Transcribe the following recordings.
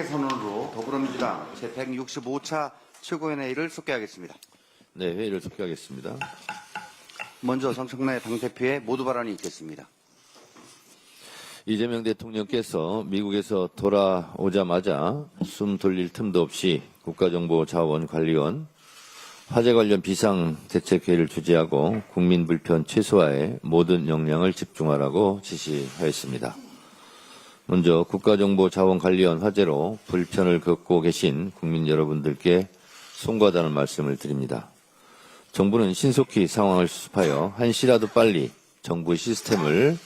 선언으로 더불어민주당 제165차 최고위원회의를 속개하겠습니다. 네, 회의를 속개하겠습니다. 먼저 정청래 당대표의 모두 발언이 있겠습니다. 이재명 대통령께서 미국에서 돌아오자마자 숨 돌릴 틈도 없이 국가정보자원관리원 화재 관련 비상대책회의를 주재하고 국민 불편 최소화에 모든 역량을 집중하라고 지시하였습니다. 먼저 국가정보자원관리원 화재로 불편을 겪고 계신 국민 여러분들께 송구하다는 말씀을 드립니다. 정부는 신속히 상황을 수습하여 한시라도 빨리 정부 시스템을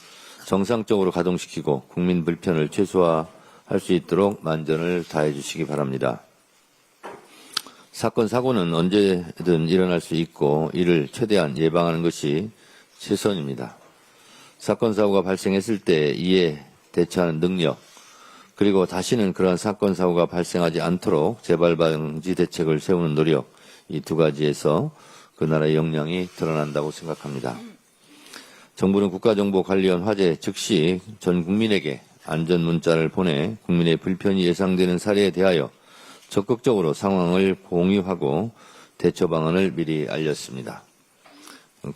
정상적으로 가동시키고 국민 불편을 최소화할 수 있도록 만전을 다해 주시기 바랍니다. 사건, 사고는 언제든 일어날 수 있고 이를 최대한 예방하는 것이 최선입니다. 사건, 사고가 발생했을 때 이에 대처하는 능력, 그리고 다시는 그러한 사건, 사고가 발생하지 않도록 재발 방지 대책을 세우는 노력, 이 두 가지에서 그 나라의 역량이 드러난다고 생각합니다. 정부는 국가정보관리원 화재 즉시 전 국민에게 안전 문자를 보내 국민의 불편이 예상되는 사례에 대하여 적극적으로 상황을 공유하고 대처 방안을 미리 알렸습니다.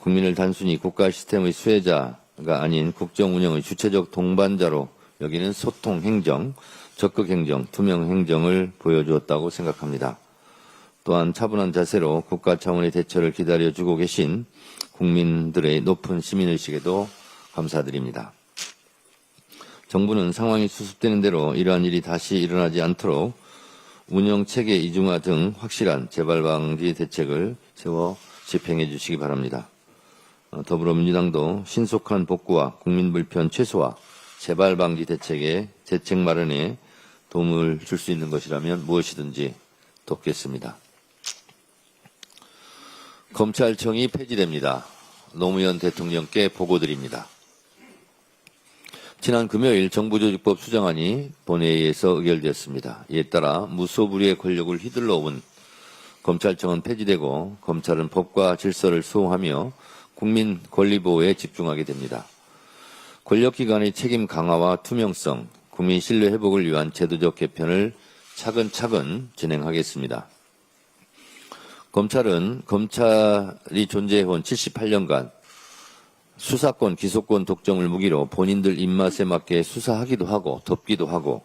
국민을 단순히 국가 시스템의 수혜자가 아닌 국정 운영의 주체적 동반자로 여기는 소통 행정, 적극 행정, 투명 행정을 보여주었다고 생각합니다. 또한 차분한 자세로 국가 차원의 대처를 기다려주고 계신 국민들의 높은 시민의식에도 감사드립니다. 정부는 상황이 수습되는 대로 이러한 일이 다시 일어나지 않도록 운영체계 이중화 등 확실한 재발방지 대책을 세워 집행해 주시기 바랍니다. 더불어민주당도 신속한 복구와 국민불편 최소화, 재발방지 대책의 대책 마련에 도움을 줄 수 있는 것이라면 무엇이든지 돕겠습니다. 검찰청이 폐지됩니다. 노무현 대통령께 보고드립니다. 지난 금요일 정부조직법 수정안이 본회의에서 의결되었습니다. 이에 따라 무소불위의 권력을 휘둘러온 검찰청은 폐지되고 검찰은 법과 질서를 수호하며 국민 권리보호에 집중하게 됩니다. 권력기관의 책임 강화와 투명성, 국민 신뢰 회복을 위한 제도적 개편을 차근차근 진행하겠습니다. 검찰이 존재해온 78년간 수사권, 기소권 독점을 무기로 본인들 입맛에 맞게 수사하기도 하고 덮기도 하고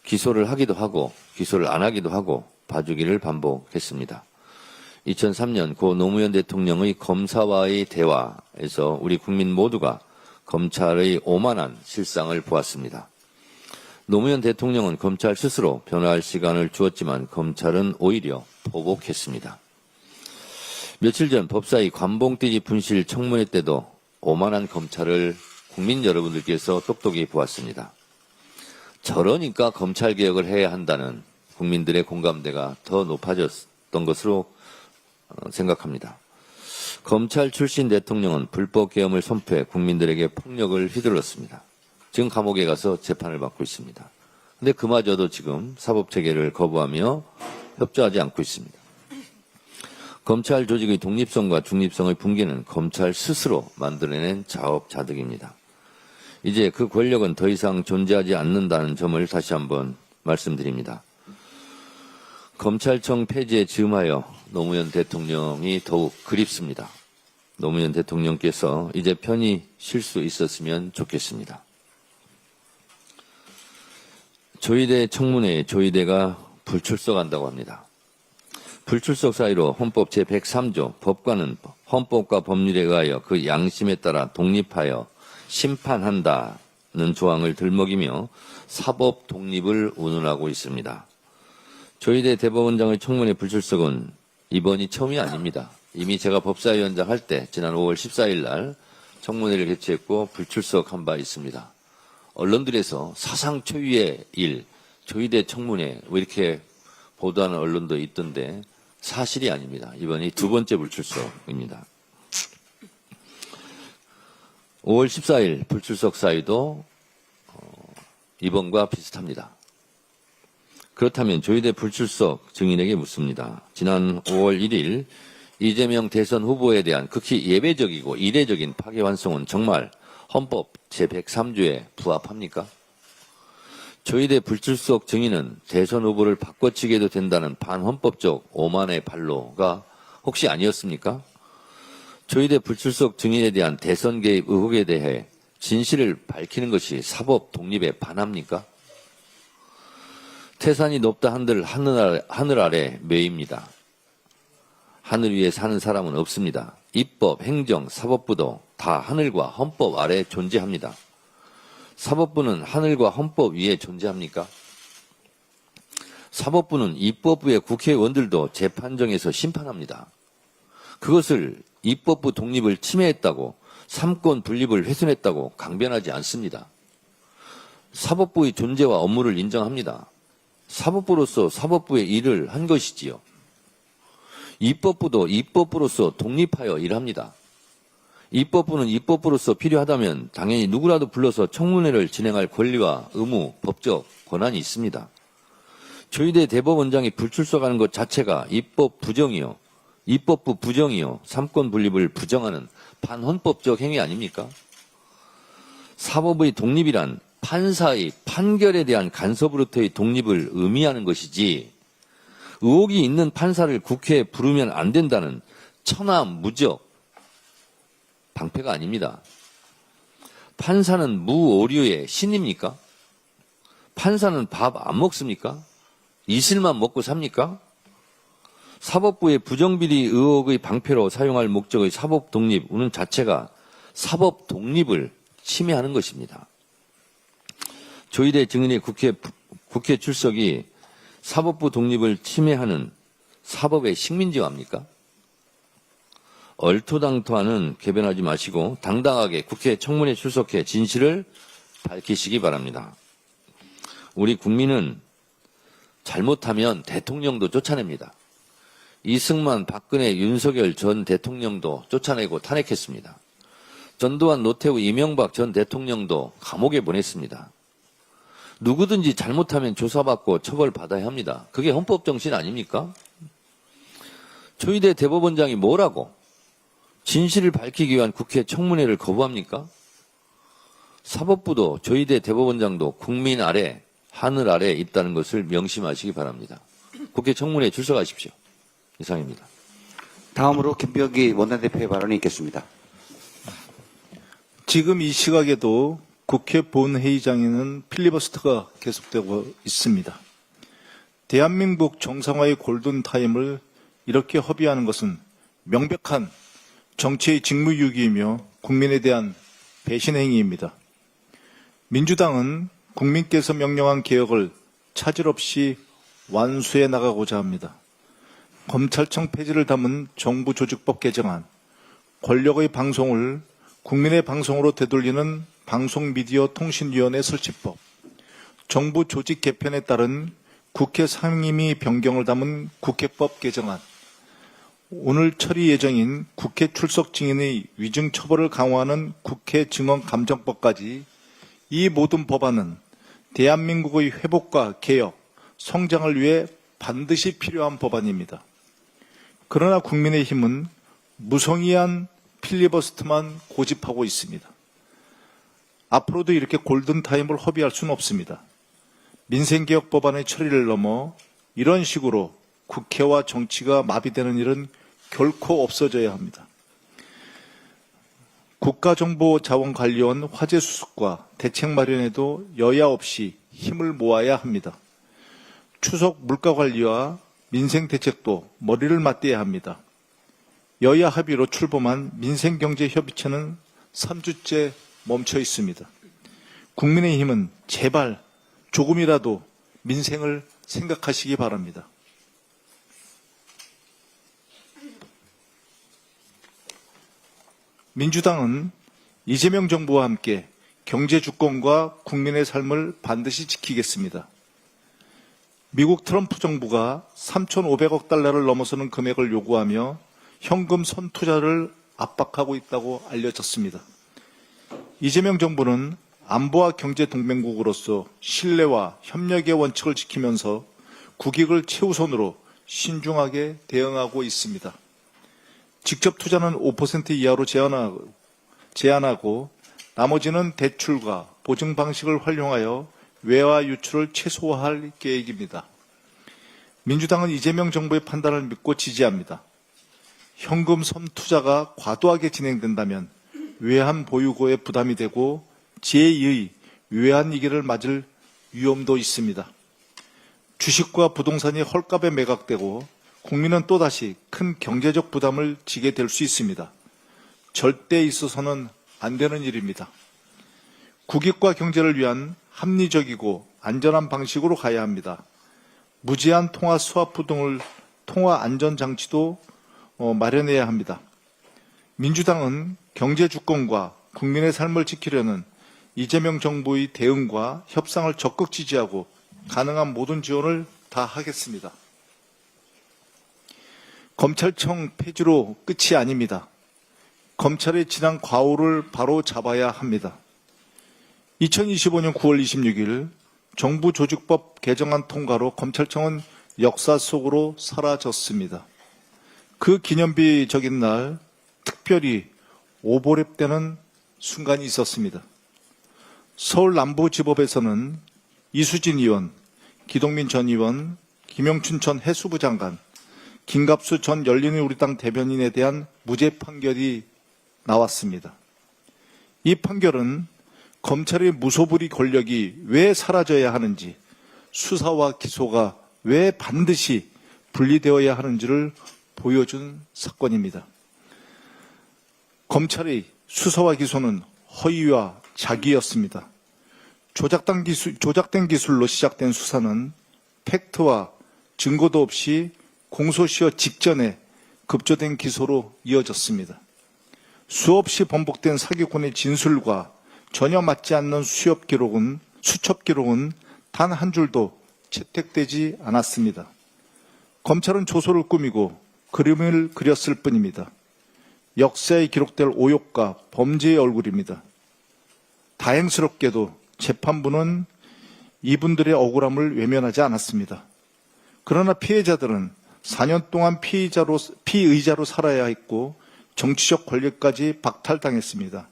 기소를 하기도 하고 기소를 안 하기도 하고 봐주기를 반복했습니다. 2003년 고 노무현 대통령의 검사와의 대화에서 우리 국민 모두가 검찰의 오만한 실상을 보았습니다. 노무현 대통령은 검찰 스스로 변화할 시간을 주었지만 검찰은 오히려 보복했습니다. 며칠 전 법사위 관봉돼지 분실 청문회 때도 오만한 검찰을 국민 여러분들께서 똑똑히 보았습니다. 저러니까 검찰개혁을 해야 한다는 국민들의 공감대가 더 높아졌던 것으로 생각합니다. 검찰 출신 대통령은 불법계엄을 선포해 국민들에게 폭력을 휘둘렀습니다. 지금 감옥에 가서 재판을 받고 있습니다. 그런데 그마저도 지금 사법체계를 거부하며 협조하지 않고 있습니다. 검찰 조직의 독립성과 중립성의 붕괴는 검찰 스스로 만들어낸 자업자득입니다. 이제 그 권력은 더 이상 존재하지 않는다는 점을 다시 한번 말씀드립니다. 검찰청 폐지에 즈음하여 노무현 대통령이 더욱 그립습니다. 노무현 대통령께서 이제 편히 쉴 수 있었으면 좋겠습니다. 조희대 청문회에 조희대가 불출석한다고 합니다. 불출석 사유로 헌법 제103조 법관은 헌법과 법률에 의하여 그 양심에 따라 독립하여 심판한다는 조항을 들먹이며 사법 독립을 운운하고 있습니다. 조희대 대법원장의 청문회 불출석은 이번이 처음이 아닙니다. 이미 제가 법사위원장 할 때 지난 5월 14일 날 청문회를 개최했고 불출석한 바 있습니다. 언론들에서 사상 초유의 일, 조희대 청문회 이렇게 보도하는 언론도 있던데 사실이 아닙니다. 이번이 두 번째 불출석입니다. 5월 14일 불출석 사유도 이번과 비슷합니다. 그렇다면 조희대 불출석 증인에게 묻습니다. 지난 5월 1일 이재명 대선 후보에 대한 극히 예외적이고 이례적인 파기환송은 정말 헌법 제103조에 부합합니까? 조희대 불출석 증인은 대선 후보를 바꿔치기 해도 된다는 반헌법적 오만의 발로가 혹시 아니었습니까? 조희대 불출석 증인에 대한 대선 개입 의혹에 대해 진실을 밝히는 것이 사법 독립에 반합니까? 태산이 높다 한들 하늘 아래 매입니다. 하늘 위에 사는 사람은 없습니다. 입법, 행정, 사법부도 다 하늘과 헌법 아래 존재합니다. 사법부는 하늘과 헌법 위에 존재합니까? 사법부는 입법부의 국회의원들도 재판정에서 심판합니다. 그것을 입법부 독립을 침해했다고, 삼권 분립을 훼손했다고 강변하지 않습니다. 사법부의 존재와 업무를 인정합니다. 사법부로서 사법부의 일을 한 것이지요. 입법부도 입법부로서 독립하여 일합니다. 입법부는 입법부로서 필요하다면 당연히 누구라도 불러서 청문회를 진행할 권리와 의무, 법적 권한이 있습니다. 조희대 대법원장이 불출석하는 것 자체가 입법부 부정이요, 삼권 분립을 부정하는 반헌법적 행위 아닙니까? 사법의 독립이란 판사의 판결에 대한 간섭으로부터의 독립을 의미하는 것이지, 의혹이 있는 판사를 국회에 부르면 안 된다는 천하무적 방패가 아닙니다. 판사는 무오류의 신입니까? 판사는 밥 안 먹습니까? 이슬만 먹고 삽니까? 사법부의 부정비리 의혹의 방패로 사용할 목적의 사법 독립은 자체가 사법 독립을 침해하는 것입니다. 조희대 증인의 국회 출석이 사법부 독립을 침해하는 사법의 식민지화입니까? 얼토당토하는 개변하지 마시고 당당하게 국회 청문회 출석해 진실을 밝히시기 바랍니다. 우리 국민은 잘못하면 대통령도 쫓아냅니다. 이승만, 박근혜, 윤석열 전 대통령도 쫓아내고 탄핵했습니다. 전두환, 노태우, 이명박 전 대통령도 감옥에 보냈습니다. 누구든지 잘못하면 조사받고 처벌받아야 합니다. 그게 헌법 정신 아닙니까? 조희대 대법원장이 뭐라고 진실을 밝히기 위한 국회 청문회를 거부합니까? 사법부도 조희대 대법원장도 국민 아래, 하늘 아래 있다는 것을 명심하시기 바랍니다. 국회 청문회에 출석하십시오. 이상입니다. 다음으로 김병기 원내대표의 발언이 있겠습니다. 지금 이 시각에도 국회 본회의장에는 필리버스터가 계속되고 있습니다. 대한민국 정상화의 골든타임을 이렇게 허비하는 것은 명백한 정치의 직무유기이며 국민에 대한 배신 행위입니다. 민주당은 국민께서 명령한 개혁을 차질 없이 완수해 나가고자 합니다. 검찰청 폐지를 담은 정부조직법 개정안, 권력의 방송을 국민의 방송으로 되돌리는 방송미디어통신위원회 설치법, 정부 조직 개편에 따른 국회 상임위 변경을 담은 국회법 개정안, 오늘 처리 예정인 국회 출석 증인의 위증 처벌을 강화하는 국회 증언 감정법까지 이 모든 법안은 대한민국의 회복과 개혁, 성장을 위해 반드시 필요한 법안입니다. 그러나 국민의힘은 무성의한 필리버스터만 고집하고 있습니다. 앞으로도 이렇게 골든타임을 허비할 수는 없습니다. 민생개혁 법안의 처리를 넘어 이런 식으로 국회와 정치가 마비되는 일은 결코 없어져야 합니다. 국가정보자원관리원 화재 수습과 대책 마련에도 여야 없이 힘을 모아야 합니다. 추석 물가관리와 민생대책도 머리를 맞대야 합니다. 여야 합의로 출범한 민생경제협의체는 3주째 멈춰 있습니다. 국민의힘은 제발 조금이라도 민생을 생각하시기 바랍니다. 민주당은 이재명 정부와 함께 경제 주권과 국민의 삶을 반드시 지키겠습니다. 미국 트럼프 정부가 3,500억 달러를 넘어서는 금액을 요구하며 현금 선투자를 압박하고 있다고 알려졌습니다. 이재명 정부는 안보와 경제 동맹국으로서 신뢰와 협력의 원칙을 지키면서 국익을 최우선으로 신중하게 대응하고 있습니다. 직접 투자는 5% 이하로 제한하고 나머지는 대출과 보증 방식을 활용하여 외화 유출을 최소화할 계획입니다. 민주당은 이재명 정부의 판단을 믿고 지지합니다. 현금 섬 투자가 과도하게 진행된다면 외환 보유고에 부담이 되고 제2의 외환 위기를 맞을 위험도 있습니다. 주식과 부동산이 헐값에 매각되고 국민은 또다시 큰 경제적 부담을 지게 될 수 있습니다. 절대 있어서는 안 되는 일입니다. 국익과 경제를 위한 합리적이고 안전한 방식으로 가야 합니다. 무제한 통화 스와프 등을 통화 안전 장치도 마련해야 합니다. 민주당은 경제 주권과 국민의 삶을 지키려는 이재명 정부의 대응과 협상을 적극 지지하고 가능한 모든 지원을 다하겠습니다. 검찰청 폐지로 끝이 아닙니다. 검찰의 지난 과오를 바로 잡아야 합니다. 2025년 9월 26일 정부조직법 개정안 통과로 검찰청은 역사 속으로 사라졌습니다. 그 기념비적인 날 특별히 오보랩되는 순간이 있었습니다. 서울 남부지법에서는 이수진 의원, 기동민 전 의원, 김영춘 전 해수부 장관, 김갑수 전 열린우리당 대변인에 대한 무죄 판결이 나왔습니다. 이 판결은 검찰의 무소불위 권력이 왜 사라져야 하는지, 수사와 기소가 왜 반드시 분리되어야 하는지를 보여준 사건입니다. 검찰의 수사와 기소는 허위와 자기였습니다. 조작된 기술로 시작된 수사는 팩트와 증거도 없이 공소시효 직전에 급조된 기소로 이어졌습니다. 수없이 번복된 사기꾼의 진술과 전혀 맞지 않는 수첩 기록은 단 한 줄도 채택되지 않았습니다. 검찰은 조소를 꾸미고 그림을 그렸을 뿐입니다. 역사에 기록될 오욕과 범죄의 얼굴입니다. 다행스럽게도 재판부는 이분들의 억울함을 외면하지 않았습니다. 그러나 피해자들은 4년 동안 피의자로 살아야 했고 정치적 권력까지 박탈당했습니다.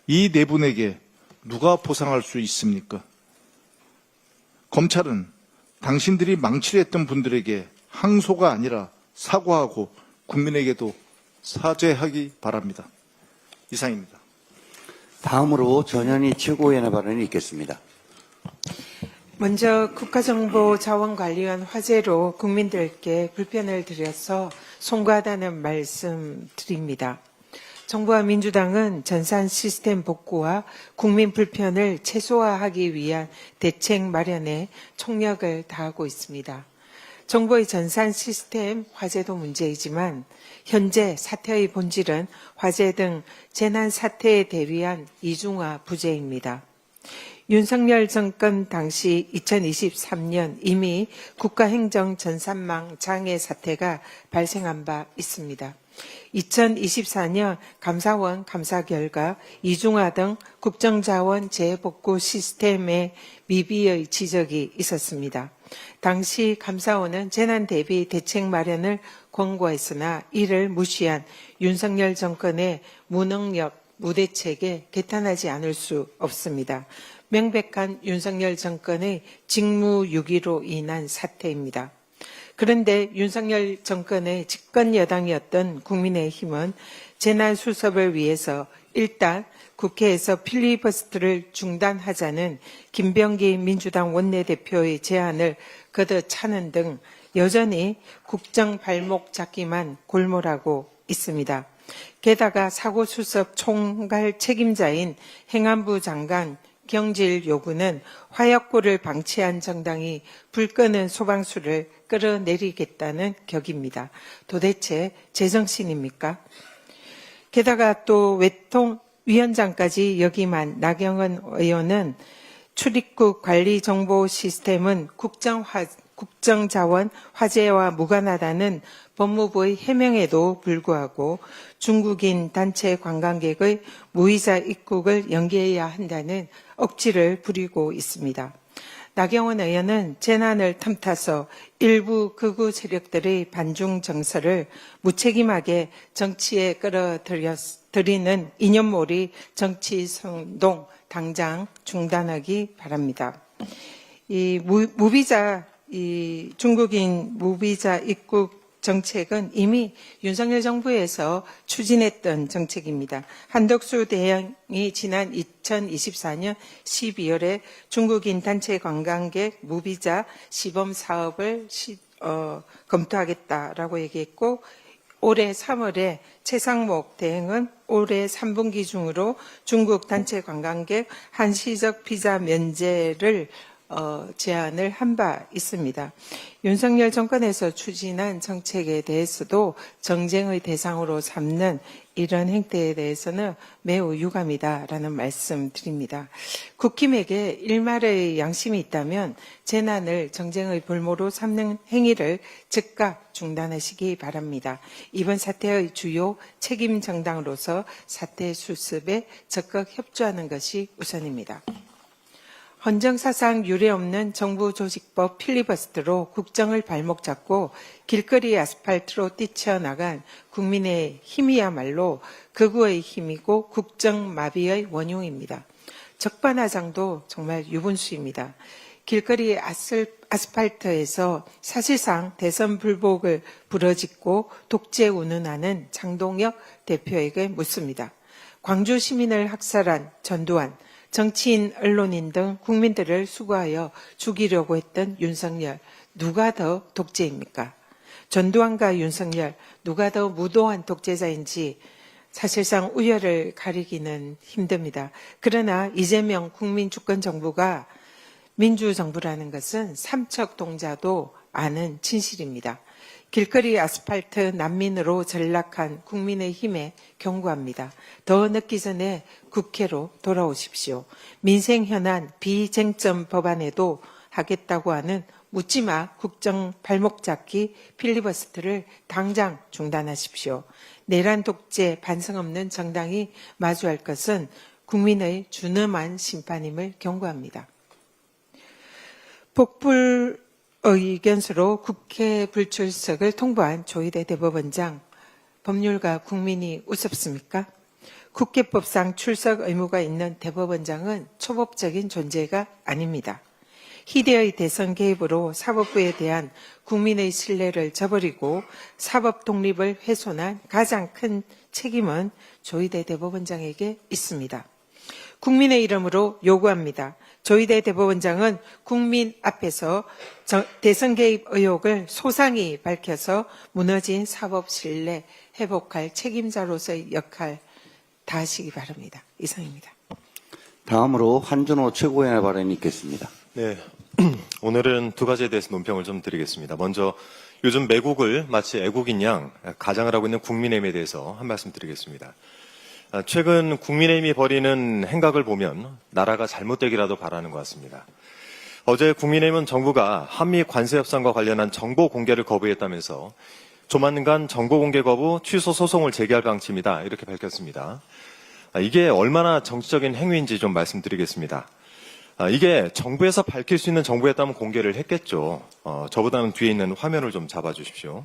이 네 분에게 누가 보상할 수 있습니까? 검찰은 당신들이 망칠했던 분들에게 항소가 아니라 사과하고 국민에게도 사죄하기 바랍니다. 이상입니다. 다음으로 전현희 최고위원의 발언이 있겠습니다. 먼저 국가정보자원관리원 화제로 국민들께 불편을 드려서 송구하다는 말씀 드립니다. 정부와 민주당은 전산 시스템 복구와 국민 불편을 최소화하기 위한 대책 마련에 총력을 다하고 있습니다. 정부의 전산 시스템 화제도 문제이지만 현재 사태의 본질은 화재 등 재난 사태에 대비한 이중화 부재입니다. 윤석열 정권 당시 2023년 이미 국가행정 전산망 장애 사태가 발생한 바 있습니다. 2024년 감사원 감사 결과 이중화 등 국정자원 재복구 시스템의 미비의 지적이 있었습니다. 당시 감사원은 재난 대비 대책 마련을 권고했으나 이를 무시한 윤석열 정권의 무능력, 무대책에 개탄하지 않을 수 없습니다. 명백한 윤석열 정권의 직무유기로 인한 사태입니다. 그런데 윤석열 정권의 집권 여당이었던 국민의힘은 재난 수습을 위해서 일단 국회에서 필리버스터를 중단하자는 김병기 민주당 원내대표의 제안을 걷어차는 등 여전히 국정 발목 잡기만 골몰하고 있습니다. 게다가 사고 수습 총괄 책임자인 행안부 장관 경질 요구는 화약고를 방치한 정당이 불 끄는 소방수를 끌어내리겠다는 격입니다. 도대체 제정신입니까? 게다가 또 외통위원장까지 역임한 나경원 의원은 출입국 관리 정보 시스템은 국정자원 화재와 무관하다는 법무부의 해명에도 불구하고 중국인 단체 관광객의 무이자 입국을 연기해야 한다는 억지를 부리고 있습니다. 나경원 의원은 재난을 틈타서 일부 극우 세력들의 반중 정서를 무책임하게 정치에 끌어들이는 이념몰이 정치 선동 당장 중단하기 바랍니다. 이 중국인 무비자 입국 정책은 이미 윤석열 정부에서 추진했던 정책입니다. 한덕수 대행이 지난 2024년 12월에 중국인 단체 관광객 무비자 시범 사업을 검토하겠다라고 얘기했고, 올해 3월에 최상목 대행은 올해 3분기 중으로 중국 단체 관광객 한시적 비자 면제를 제안을 한 바 있습니다. 윤석열 정권에서 추진한 정책에 대해서도 정쟁의 대상으로 삼는 이런 행태에 대해서는 매우 유감이다라는 말씀 드립니다. 국힘에게 일말의 양심이 있다면 재난을 정쟁의 볼모로 삼는 행위를 즉각 중단하시기 바랍니다. 이번 사태의 주요 책임 정당으로서 사태 수습에 적극 협조하는 것이 우선입니다. 헌정사상 유례없는 정부 조직법 필리버스터로 국정을 발목 잡고 길거리 아스팔트로 뛰쳐나간 국민의 힘이야말로 극우의 힘이고 국정마비의 원흉입니다. 적반하장도 정말 유분수입니다. 길거리 아스팔트에서 사실상 대선 불복을 부러짓고 독재 운운하는 장동혁 대표에게 묻습니다. 광주 시민을 학살한 전두환, 정치인, 언론인 등 국민들을 수거하여 죽이려고 했던 윤석열, 누가 더 독재입니까? 전두환과 윤석열, 누가 더 무도한 독재자인지 사실상 우열을 가리기는 힘듭니다. 그러나 이재명 국민주권정부가 민주정부라는 것은 삼척동자도 아는 진실입니다. 길거리 아스팔트 난민으로 전락한 국민의힘에 경고합니다. 더 늦기 전에 국회로 돌아오십시오. 민생 현안 비쟁점 법안에도 하겠다고 하는 묻지마 국정 발목 잡기 필리버스터를 당장 중단하십시오. 내란 독재 반성 없는 정당이 마주할 것은 국민의 준엄한 심판임을 경고합니다. 복불 의견서로 국회 불출석을 통보한 조희대 대법원장, 법률가 국민이 우습습니까? 국회법상 출석 의무가 있는 대법원장은 초법적인 존재가 아닙니다. 희대의 대선 개입으로 사법부에 대한 국민의 신뢰를 저버리고 사법 독립을 훼손한 가장 큰 책임은 조희대 대법원장에게 있습니다. 국민의 이름으로 요구합니다. 조희대 대법원장은 국민 앞에서 대선 개입 의혹을 소상히 밝혀서 무너진 사법 신뢰 회복할 책임자로서의 역할 다하시기 바랍니다. 이상입니다. 다음으로 한준호 최고위원의 발언이 있겠습니다. 네, 오늘은 두 가지에 대해서 논평을 좀 드리겠습니다. 먼저 요즘 매국을 마치 애국인 양 가장을 하고 있는 국민의힘에 대해서 한 말씀 드리겠습니다. 최근 국민의힘이 벌이는 행각을 보면 나라가 잘못되기라도 바라는 것 같습니다. 어제 국민의힘은 정부가 한미 관세 협상과 관련한 정보 공개를 거부했다면서 조만간 정보 공개 거부 취소 소송을 제기할 방침이다 이렇게 밝혔습니다. 이게 얼마나 정치적인 행위인지 좀 말씀드리겠습니다. 이게 정부에서 밝힐 수 있는 정보였다면 공개를 했겠죠. 저보다는 뒤에 있는 화면을 좀 잡아주십시오.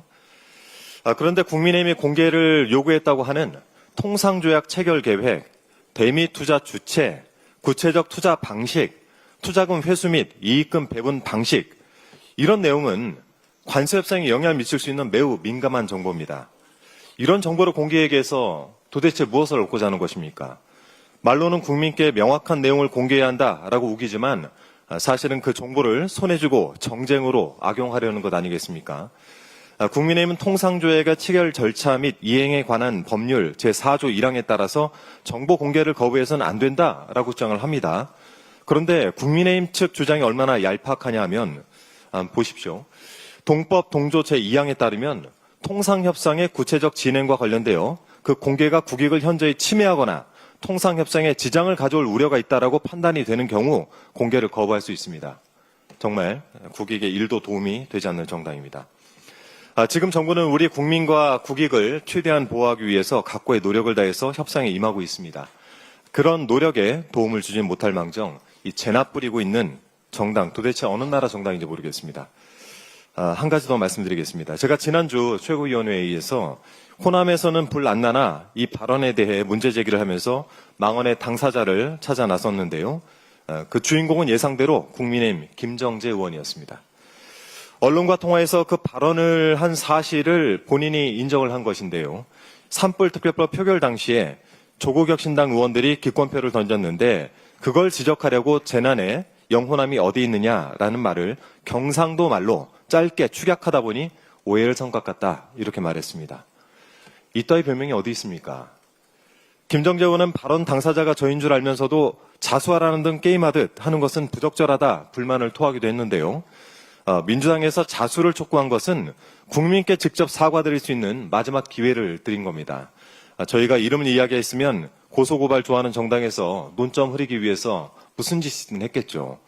그런데 국민의힘이 공개를 요구했다고 하는 통상조약 체결 계획, 대미 투자 주체, 구체적 투자 방식, 투자금 회수 및 이익금 배분 방식, 이런 내용은 관세협상에 영향을 미칠 수 있는 매우 민감한 정보입니다. 이런 정보를 공개하기 위해서 도대체 무엇을 얻고자 하는 것입니까? 말로는 국민께 명확한 내용을 공개해야 한다라고 우기지만 사실은 그 정보를 손에 쥐고 정쟁으로 악용하려는 것 아니겠습니까? 국민의힘은 통상조약의 체결 절차 및 이행에 관한 법률 제4조 1항에 따라서 정보 공개를 거부해서는 안 된다라고 주장을 합니다. 그런데 국민의힘 측 주장이 얼마나 얄팍하냐 하면 보십시오. 동법 동조 제2항에 따르면 통상협상의 구체적 진행과 관련되어 그 공개가 국익을 현저히 침해하거나 통상협상에 지장을 가져올 우려가 있다라고 판단이 되는 경우 공개를 거부할 수 있습니다. 정말 국익에 1도 도움이 되지 않는 정당입니다. 지금 정부는 우리 국민과 국익을 최대한 보호하기 위해서 각고의 노력을 다해서 협상에 임하고 있습니다. 그런 노력에 도움을 주지 못할 망정 이 재나 뿌리고 있는 정당, 도대체 어느 나라 정당인지 모르겠습니다. 한 가지 더 말씀드리겠습니다. 제가 지난주 최고위원회의에서 호남에서는 불 안 나나 이 발언에 대해 문제 제기를 하면서 망언의 당사자를 찾아 나섰는데요. 그 주인공은 예상대로 국민의힘 김정재 의원이었습니다. 언론과 통화에서 그 발언을 한 사실을 본인이 인정을 한 것인데요. 산불 특별법 표결 당시에 조국혁신당 의원들이 기권표를 던졌는데 그걸 지적하려고 재난에 영호남이 어디 있느냐라는 말을 경상도 말로 짧게 축약하다 보니 오해를 산 것 같다 이렇게 말했습니다. 이따위 변명이 어디 있습니까? 김정재 의원은 발언 당사자가 저인 줄 알면서도 자수하라는 등 게임하듯 하는 것은 부적절하다 불만을 토하기도 했는데요. 민주당에서 자수를 촉구한 것은 국민께 직접 사과드릴 수 있는 마지막 기회를 드린 겁니다. 저희가 이름을 이야기했으면 고소고발 좋아하는 정당에서 논점 흐리기 위해서 무슨 짓이든 했겠죠.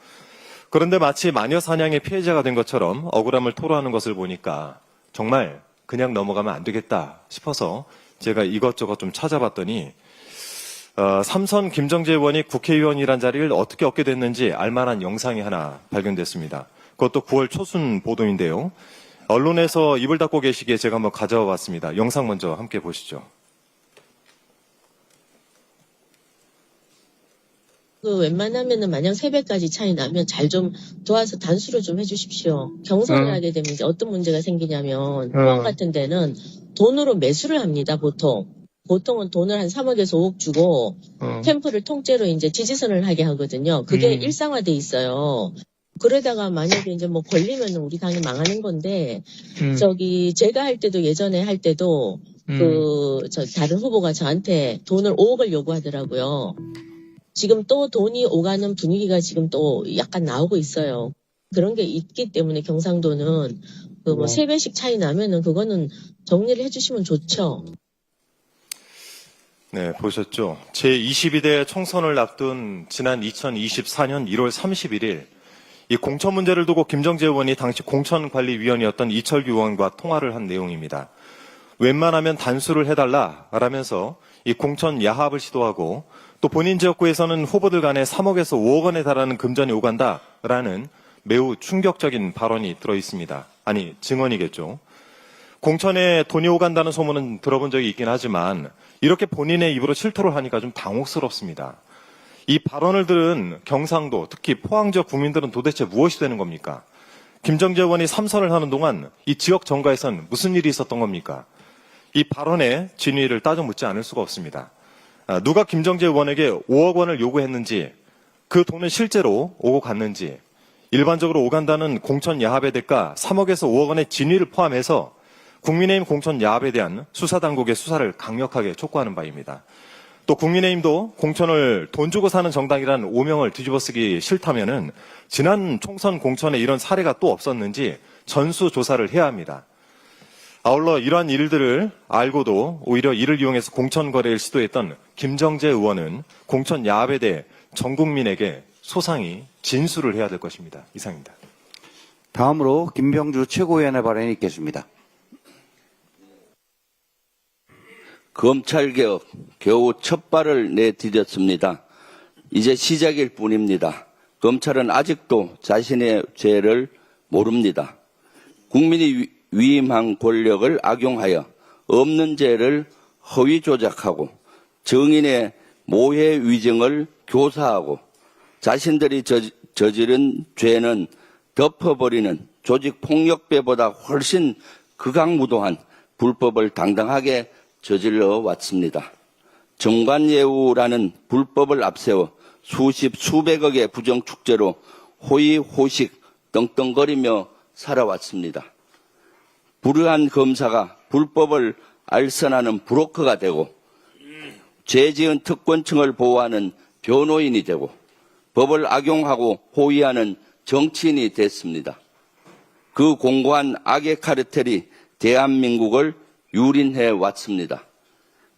그런데 마치 마녀 사냥의 피해자가 된 것처럼 억울함을 토로하는 것을 보니까 정말 그냥 넘어가면 안 되겠다 싶어서 제가 이것저것 좀 찾아봤더니 삼선 김정재 의원이 국회의원이란 자리를 어떻게 얻게 됐는지 알만한 영상이 하나 발견됐습니다. 그것도 9월 초순 보도인데요. 언론에서 입을 닫고 계시기에 제가 한번 가져와 봤습니다. 영상 먼저 함께 보시죠. 웬만하면은 만약 3배까지 차이 나면 잘 좀 도와서 단수를 좀 해주십시오. 경선을 하게 되면 이제 어떤 문제가 생기냐면 포항 같은 데는 돈으로 매수를 합니다. 보통은 돈을 한 3억에서 5억 주고 캠프를 통째로 이제 지지선을 하게 하거든요. 그게 일상화돼 있어요. 그러다가 만약에 이제 뭐 걸리면 우리 당이 망하는 건데 제가 할 때도 예전에 할 때도 다른 후보가 저한테 돈을 5억을 요구하더라고요. 지금 또 돈이 오가는 분위기가 지금 또 약간 나오고 있어요. 그런 게 있기 때문에 경상도는 3배씩 차이 나면은 그거는 정리를 해주시면 좋죠. 네, 보셨죠? 제22대 총선을 앞둔 지난 2024년 1월 31일 이 공천 문제를 두고 김정재 의원이 당시 공천관리위원이었던 이철규 의원과 통화를 한 내용입니다. 웬만하면 단수를 해달라라면서 이 공천 야합을 시도하고 또 본인 지역구에서는 후보들 간에 3억에서 5억 원에 달하는 금전이 오간다라는 매우 충격적인 발언이 들어있습니다. 아니, 증언이겠죠. 공천에 돈이 오간다는 소문은 들어본 적이 있긴 하지만 이렇게 본인의 입으로 실토를 하니까 좀 당혹스럽습니다. 이 발언을 들은 경상도, 특히 포항 지역 국민들은 도대체 무엇이 되는 겁니까? 김정재 의원이 3선을 하는 동안 이 지역 정가에선 무슨 일이 있었던 겁니까? 이 발언의 진위를 따져 묻지 않을 수가 없습니다. 누가 김정재 의원에게 5억 원을 요구했는지, 그 돈은 실제로 오고 갔는지, 일반적으로 오간다는 공천 야합의 대가 3억에서 5억 원의 진위를 포함해서 국민의힘 공천 야합에 대한 수사당국의 수사를 강력하게 촉구하는 바입니다. 또 국민의힘도 공천을 돈 주고 사는 정당이라는 오명을 뒤집어쓰기 싫다면은 지난 총선 공천에 이런 사례가 또 없었는지 전수조사를 해야 합니다. 아울러 이러한 일들을 알고도 오히려 이를 이용해서 공천 거래를 시도했던 김정재 의원은 공천 야합에 대해 전 국민에게 소상히 진술을 해야 될 것입니다. 이상입니다. 다음으로 김병주 최고위원의 발언이 있겠습니다. 검찰개혁 겨우 첫 발을 내디뎠습니다. 이제 시작일 뿐입니다. 검찰은 아직도 자신의 죄를 모릅니다. 국민이 위임한 권력을 악용하여 없는 죄를 허위 조작하고 정인의 모해 위증을 교사하고 자신들이 저지른 죄는 덮어버리는 조직 폭력배보다 훨씬 극악무도한 불법을 당당하게 저질러 왔습니다. 정관예우라는 불법을 앞세워 수십 수백억의 부정축제로 호의호식 떵떵거리며 살아왔습니다. 불의한 검사가 불법을 알선하는 브로커가 되고 죄지은 특권층을 보호하는 변호인이 되고 법을 악용하고 호위하는 정치인이 됐습니다. 그 공고한 악의 카르텔이 대한민국을 유린해 왔습니다.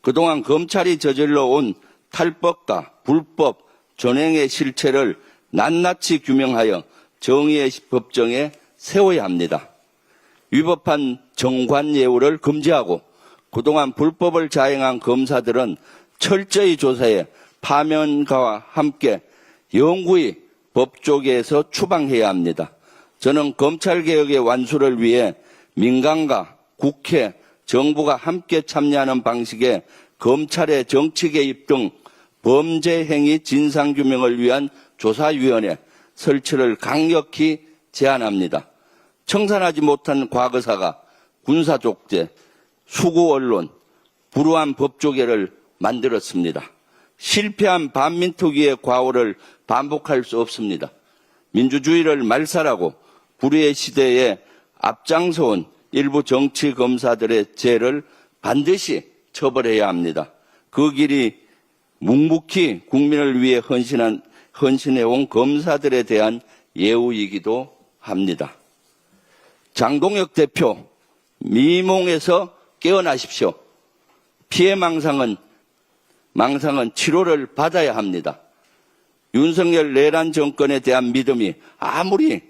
그동안 검찰이 저질러 온 탈법과 불법 전횡의 실체를 낱낱이 규명하여 정의의 법정에 세워야 합니다. 위법한 정관예우를 금지하고 그동안 불법을 자행한 검사들은 철저히 조사해 파면가와 함께 영구히 법조계에서 추방해야 합니다. 저는 검찰개혁의 완수를 위해 민간과 국회, 정부가 함께 참여하는 방식의 검찰의 정치 개입 등 범죄 행위 진상규명을 위한 조사위원회 설치를 강력히 제안합니다. 청산하지 못한 과거사가 군사족제, 수구언론, 불우한 법조계를 만들었습니다. 실패한 반민특위의 과오를 반복할 수 없습니다. 민주주의를 말살하고 불의의 시대에 앞장서온 일부 정치 검사들의 죄를 반드시 처벌해야 합니다. 그 길이 묵묵히 국민을 위해 헌신해온 검사들에 대한 예우이기도 합니다. 장동혁 대표, 미몽에서 깨어나십시오. 피해 망상은 치료를 받아야 합니다. 윤석열 내란 정권에 대한 믿음이 아무리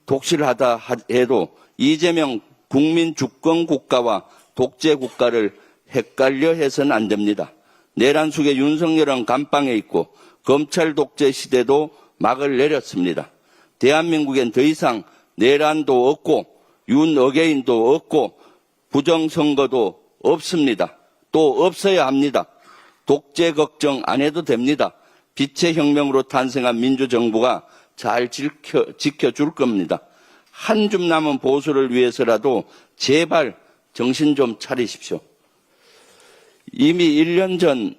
독실하다 해도 이재명 국민 주권 국가와 독재 국가를 헷갈려 해서는 안 됩니다. 내란 속에 윤석열은 감방에 있고 검찰 독재 시대도 막을 내렸습니다. 대한민국엔 더 이상 내란도 없고 윤어게인도 없고 부정선거도 없습니다. 또 없어야 합니다. 독재 걱정 안 해도 됩니다. 빛의 혁명으로 탄생한 민주정부가 잘 지켜줄 겁니다. 한 줌 남은 보수를 위해서라도 제발 정신 좀 차리십시오. 이미 1년 전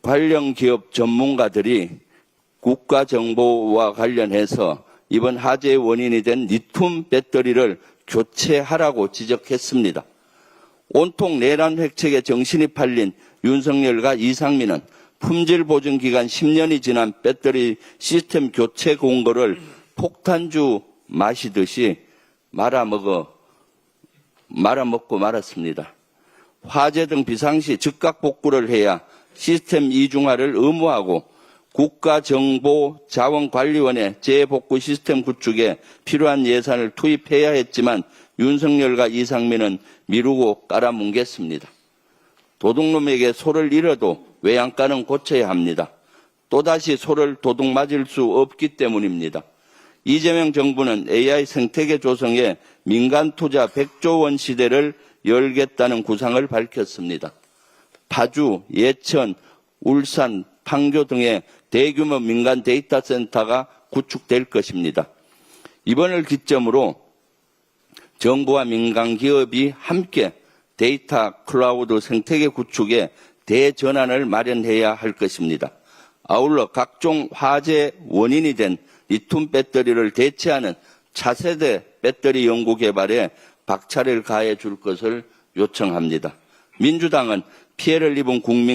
관련 기업 전문가들이 국가정보와 관련해서 이번 화재의 원인이 된 리튬 배터리를 교체하라고 지적했습니다. 온통 내란 획책에 정신이 팔린 윤석열과 이상민은 품질 보증 기간 10년이 지난 배터리 시스템 교체 공고를 폭탄주 마시듯이 말아먹고 말았습니다. 화재 등 비상시 즉각 복구를 해야 시스템 이중화를 의무화하고 국가정보자원관리원회 재복구 시스템 구축에 필요한 예산을 투입해야 했지만 윤석열과 이상민은 미루고 깔아뭉갰습니다. 도둑놈에게 소를 잃어도 외양간은 고쳐야 합니다. 또다시 소를 도둑 맞을 수 없기 때문입니다. 이재명 정부는 AI 생태계 조성에 민간 투자 100조 원 시대를 열겠다는 구상을 밝혔습니다. 파주, 예천, 울산, 판교 등의 대규모 민간 데이터 센터가 구축될 것입니다. 이번을 기점으로 정부와 민간 기업이 함께 데이터 클라우드 생태계 구축에 대전환을 마련해야 할 것입니다. 아울러 각종 화재 원인이 된 리튬 배터리를 대체하는 차세대 배터리 연구 개발에 박차를 가해 줄 것을 요청합니다. 민주당은 피해를 입은 국민